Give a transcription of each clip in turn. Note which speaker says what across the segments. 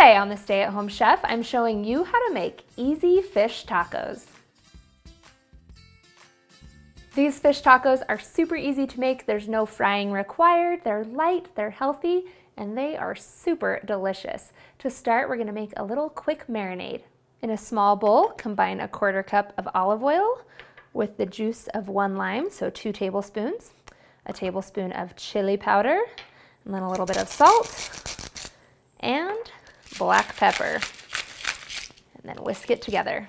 Speaker 1: Today on the Stay at Home Chef, I'm showing you how to make easy fish tacos. These fish tacos are super easy to make. There's no frying required. They're light, they're healthy, and they are super delicious. To start, we're gonna make a little quick marinade. In a small bowl, combine a 1/4 cup of olive oil with the juice of 1 lime, so 2 tablespoons, a tablespoon of chili powder, and then a little bit of salt, and black pepper, and then whisk it together.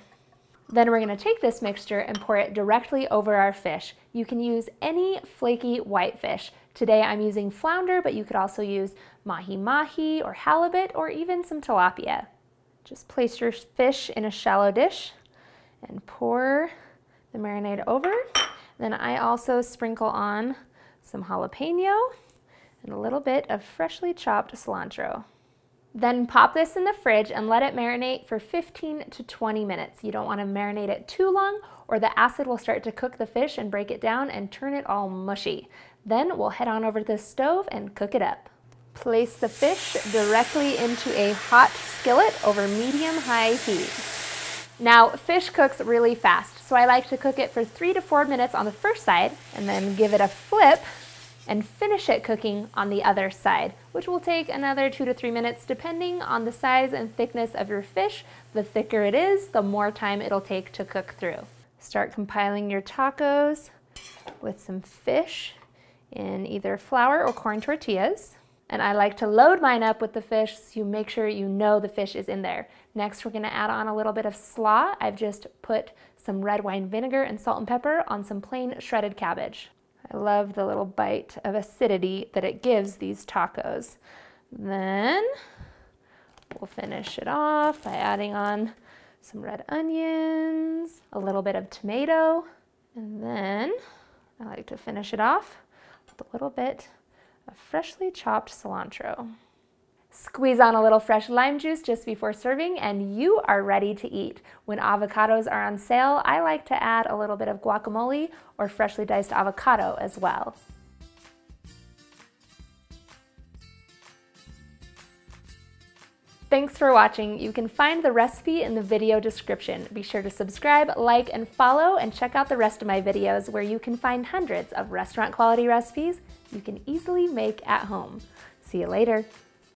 Speaker 1: Then we're going to take this mixture and pour it directly over our fish. You can use any flaky white fish. Today I'm using flounder, but you could also use mahi or halibut or even some tilapia. Just place your fish in a shallow dish and pour the marinade over. Then I also sprinkle on some jalapeno and a little bit of freshly chopped cilantro. Then pop this in the fridge and let it marinate for 15 to 20 minutes. You don't want to marinate it too long or the acid will start to cook the fish and break it down and turn it all mushy. Then we'll head on over to the stove and cook it up. Place the fish directly into a hot skillet over medium-high heat. Now, fish cooks really fast, so I like to cook it for 3 to 4 minutes on the first side and then give it a flip and finish it cooking on the other side, which will take another 2 to 3 minutes depending on the size and thickness of your fish. The thicker it is, the more time it'll take to cook through. Start compiling your tacos with some fish in either flour or corn tortillas. And I like to load mine up with the fish so you make sure you know the fish is in there. Next, we're gonna add on a little bit of SLAW. I've just put some red wine vinegar and salt and pepper on some plain shredded cabbage. I love the little bite of acidity that it gives these tacos. Then we'll finish it off by adding on some red onions, a little bit of tomato, and then I like to finish it off with a little bit of freshly chopped cilantro. Squeeze on a little fresh lime juice just before serving and you are ready to eat. When avocados are on sale, I like to add a little bit of guacamole or freshly diced avocado as well. Thanks for watching. You can find the recipe in the video description. Be sure to subscribe, like, and follow, and check out the rest of my videos where you can find hundreds of restaurant quality recipes you can easily make at home. See you later.